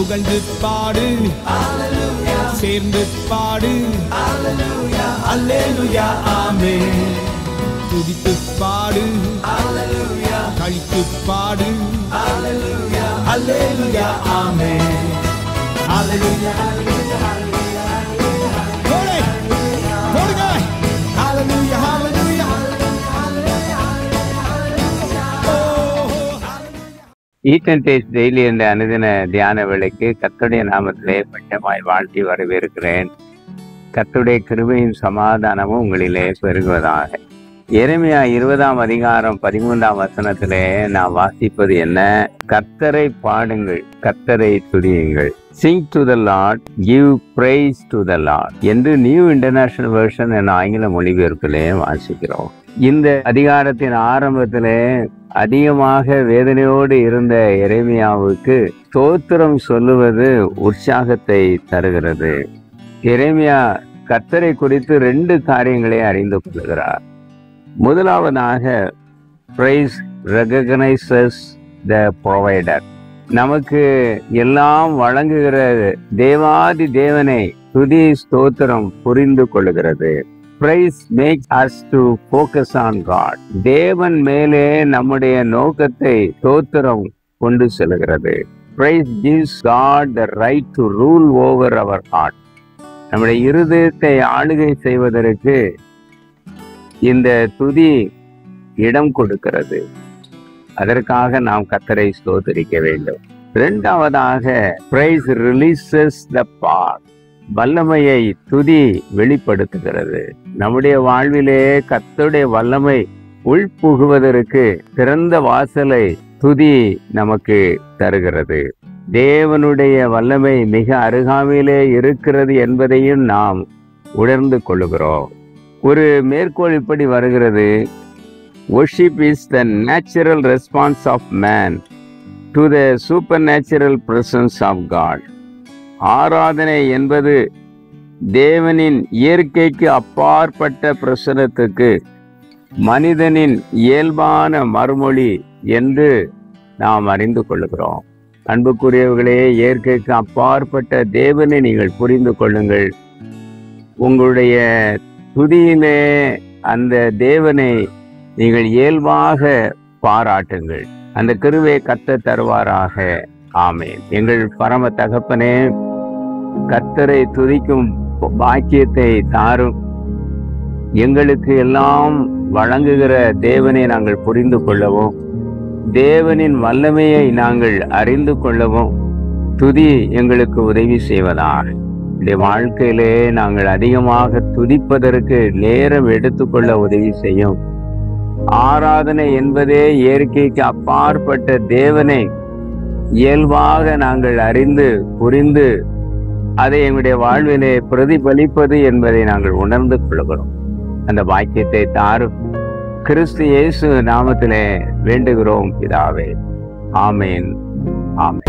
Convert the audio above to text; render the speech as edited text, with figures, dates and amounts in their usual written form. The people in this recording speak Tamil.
புகழ்ந்து பாடு, சேர்ந்து பாடு, அல்லேலூயா ஆமென். துதித்து பாடு, கழித்து பாடு, அல்லேலூயா ஆமென். அல்லேலூயா போடுங்க. அல்லேலூயா அல்லேலூயா. ஈட் அண்ட் டேஸ்ட் டெய்லி என்ற அனுதின தியான வேளைக்கு கர்த்தருடைய நாமத்திலே பட்சமாய் வாழ்த்தி வரவேற்கிறேன். கர்த்தருடைய கிருபையும் சமாதானமும் உங்களிலே பெருகுவதாக. எரேமியா 20ஆம் அதிகாரம் 13ஆம் வசனத்திலே நான் வாசிப்பது என்ன? கர்த்தரை பாடுங்கள், கர்த்தரை துதியுங்கள். Sing to the Lord, give praise to the Lord என்று நியூ இன்டர்நேஷனல் வெர்ஷன் என ஆங்கில மொழிபெயர்ப்பிலே வாசிக்கிறோம். இந்த அதிகாரத்தின் ஆரம்பத்திலே அதிகமாக வேதனையோடு இருந்த எரேமியாவுக்கு ஸ்தோத்திரம் சொல்லுவது உற்சாகத்தை தருகிறது. எரேமியா கர்த்தரை குறித்து 2 காரியங்களை அறிந்து கொள்கிறார். முதலாவதாக, praise recognizes the provider. நமக்கு எல்லாம் வழங்குகிற தேவாதி தேவனை துதி ஸ்தோத்திரம் புரிந்து கொள்ளுகிறது. Praise makes us to focus on God. தேவன் மேலே நம்முடைய நோக்கத்தை ஸ்தோத்திரம் கொண்டு செல்கிறது. Praise gives God the right to rule over our heart. நம்முடைய இருதயத்தை ஆளுகை செய்வதற்கு இந்த துதி இடம் கொடுக்கிறது. அதற்காக நாம் கர்த்தரை ஸ்தோத்திரிக்க வேண்டும். இரண்டாவதாக, praise releases the power. வல்லமையை துதி வெளிப்படுத்துகிறது. நம்முடைய வாழ்விலே கர்த்தருடைய வல்லமை உள்புகுவதற்கு திறந்த வாசலை துதி நமக்கு தருகிறது. தேவனுடைய வல்லமை மிக அருகாமையிலே இருக்கிறது என்பதையும் நாம் உணர்ந்து கொள்ளுகிறோம். ஒரு மேற்கோள் இப்படி வருகிறது: worship is the natural response of man to the supernatural presence of God. ஆராதனை என்பது தேவனின் இயற்கைக்கு அப்பாற்பட்ட பிரசன்னத்துக்கு மனிதனின் இயல்பான மறுமொழி என்று நாம் அறிந்து கொள்கிறோம். அன்புக்குரியவர்களே, இயற்கைக்கு அப்பாற்பட்ட தேவனை நீங்கள் புரிந்து கொள்ளுங்கள். உங்களுடைய துதியிலே அந்த தேவனை நீங்கள் இயல்பாக பாராட்டுங்கள். அந்த கிருபையை கர்த்தர் தருவாராக. ஆமென். எங்கள் பரம தகப்பனே, கர்த்தரை துதிக்கும் பாக்கியத்தை தாரும். எங்களுக்கு எல்லாம் வழங்குகிற தேவனை நாங்கள் புரிந்து கொள்ளவும், தேவனின் வல்லமையை நாங்கள் அறிந்து கொள்ளவும் துதி எங்களுக்கு உதவி செய்வதாக. இந்த வாழ்க்கையிலே நாங்கள் அதிகமாக துதிப்பதற்கு நேரம் எடுத்துக்கொள்ள உதவி செய்யும். ஆராதனை என்பதே இயற்கைக்கு அப்பாற்பட்ட தேவனை இயல்பாக நாங்கள் அறிந்து புரிந்து அதை எங்களுடைய வாழ்விலே பிரதிபலிப்பது என்பதை நாங்கள் உணர்ந்து கொள்கிறோம். அந்த பாக்கியத்தை தாரும். கிறிஸ்து இயேசு நாமத்திலே வேண்டுகிறோம் பிதாவே. ஆமேன். ஆமேன்.